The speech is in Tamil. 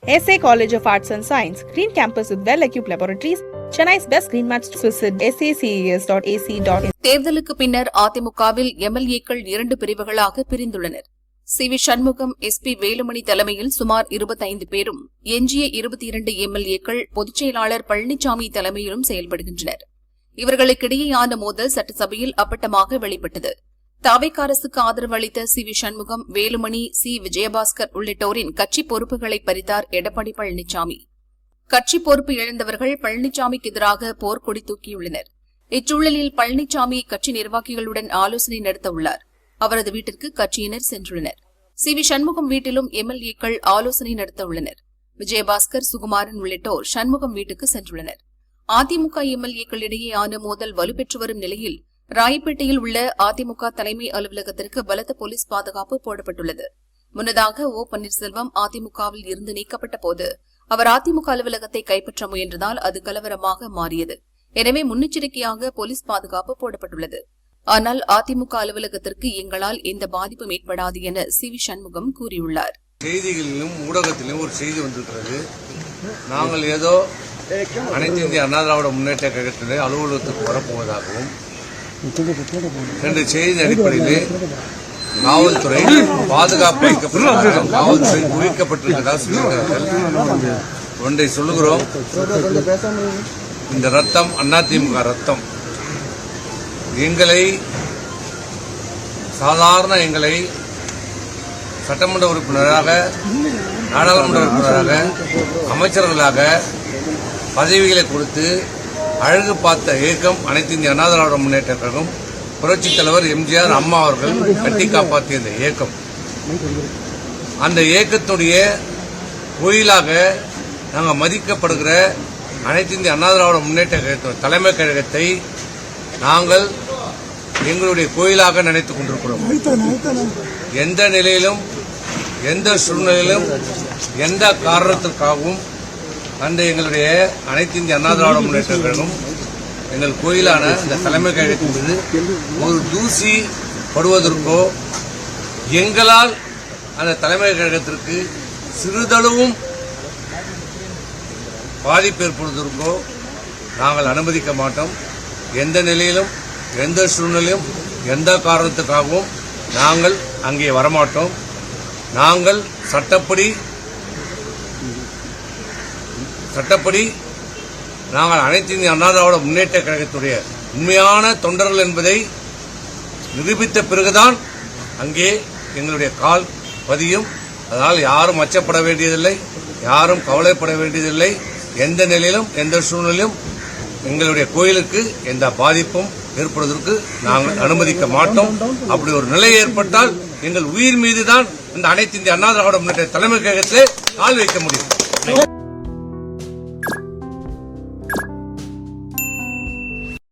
SA College of Arts and Science, Green Campus with well-equipped laboratories, Chennai's best green match. Visit saces.ac.in. தேர்தலுக்கு பின்னர் அதிமுகவில் எம்எல்ஏக்கள் 2 பிரிவுகளாக பிரிந்துள்ளனர். சி.வி. சண்முகம், எஸ்.பி. வேலுமணி தலைமையில் சுமார் 25 பேரும், எஞ்சிய 22 எம்எல்ஏக்கள் பொதுச் செயலாளர் பழனிசாமி தலைமையிலும் செயல்படுகின்றனர். இவர்களுக்கிடையேயான மோதல் சட்டசபையில் அப்பட்டமாக வெளிப்பட்டது. தவிக அரசுக்கு ஆதரவு அளித்த சி.வி. சண்முகம், வேலுமணி, சி. விஜயபாஸ்கர் உள்ளிட்டோரின் கட்சி பொறுப்புகளை பறித்தார் எடப்பாடி பழனிசாமி. கட்சி பொறுப்பு இழந்தவர்கள் பழனிசாமிக்கு எதிராக போர்க்கொடி தூக்கியுள்ளனர். இச்சூழலில் பழனிசாமி கட்சி நிர்வாகிகளுடன் ஆலோசனை நடத்த உள்ளார். அவரது வீட்டிற்கு கட்சியினர் சென்றுள்ளனர். சி.வி. சண்முகம் வீட்டிலும் எம்எல்ஏக்கள் ஆலோசனை நடத்த உள்ளனர். விஜயபாஸ்கர், சுகுமாரன் உள்ளிட்டோர் சண்முகம் வீட்டுக்கு சென்றுள்ளனர். அதிமுக எம்எல்ஏக்களிடையேயான மோதல் வலுப்பெற்று வரும் நிலையில் ராயப்பேட்டையில் உள்ள அதிமுக தலைமை அலுவலகத்திற்கு பலத்த போலீஸ் பாதுகாப்பு போடப்பட்டுள்ளது. முன்னதாக ஓ பன்னீர்செல்வம் அதிமுகவில் இருந்து நீக்கப்பட்ட போது அவர் அதிமுக அலுவலகத்தை கைப்பற்ற முயன்றதால் அது கலவரமாக மாறியது. எனவே முன்னெச்சரிக்கையாக போலீஸ் பாதுகாப்பு போடப்பட்டுள்ளது. ஆனால் அதிமுக அலுவலகத்திற்கு எங்களால் எந்த பாதிப்பும் ஏற்படாது என சி.வி. சண்முகம் கூறியுள்ளார். செய்திகளிலும் ஊடகத்திலும் ஒரு செய்தி வந்திருக்கிறது. நாங்கள் ஏதோ அனைத்து இந்திய அண்ணா திராவிட முன்னேற்ற கழகத்திலே அலுவலகத்துக்கு வரப்போவதாகவும், செய்தி அடிப்படையிலே காவல்துறை பாதுகாப்பு வைக்கப்பட்டிருக்கிறார்கள், காவல்துறை குவிக்கப்பட்டிருக்கிறதா சொல்லுகிறார்கள். ஒன்றை சொல்லுகிறோம், இந்த ரத்தம் அதிமுக ரத்தம். எங்களை சட்டமன்ற உறுப்பினராக, நாடாளுமன்ற உறுப்பினராக, அமைச்சர்களாக பதவிகளை கொடுத்து அழகு பார்த்த இயக்கம் அனைத்து இந்திய அண்ணா திராவிட முன்னேற்ற கழகம். புரட்சித் தலைவர் எம்ஜிஆர், அம்மா அவர்கள் கட்டி காப்பாற்றிய இந்த இயக்கம், அந்த இயக்கத்துடைய கோயிலாக நாங்கள் மதிக்கப்படுகிற அனைத்து இந்திய அண்ணா திராவிட முன்னேற்ற கழக தலைமை கழகத்தை நாங்கள் எங்களுடைய கோயிலாக நினைத்துக் கொண்டிருக்கிறோம். எந்த நிலையிலும், எந்த சூழ்நிலையிலும், எந்த காரணத்திற்காகவும் அந்த எங்களுடைய அனைத்து இந்திய அண்ணா திராவிட முன்னேற்ற கழகம் எங்கள் கோயிலான இந்த தலைமை கழகத்தின் மீது ஒரு தூசி படுவதற்கோ, எங்களால் அந்த தலைமை கழகத்திற்கு சிறிதளவும் பாதிப்பு ஏற்படுவதற்கோ நாங்கள் அனுமதிக்க மாட்டோம். எந்த நிலையிலும், எந்த சூழ்நிலையும், எந்த காரணத்துக்காகவும் நாங்கள் அங்கே வரமாட்டோம். நாங்கள் சட்டப்படி நாங்கள் அனைத்து இந்திய அண்ணா திராவிட முன்னேற்ற கழகத்துடைய உண்மையான தொண்டர்கள் என்பதை நிரூபித்த பிறகுதான் அங்கே எங்களுடைய கால் பதியும். அதனால் யாரும் அச்சப்பட வேண்டியதில்லை, யாரும் கவலைப்பட வேண்டியதில்லை. எந்த நிலையிலும், எந்த சூழ்நிலையும் எங்களுடைய கோயிலுக்கு எந்த பாதிப்பும் ஏற்படுவதற்கு நாங்கள் அனுமதிக்க மாட்டோம். அப்படி ஒரு நிலை ஏற்பட்டால் எங்கள் உயிர் மீதுதான் இந்த அனைத்து இந்திய அண்ணா திராவிட முன்னேற்ற தலைமை கழகத்திலே கால் வைக்க முடியும்.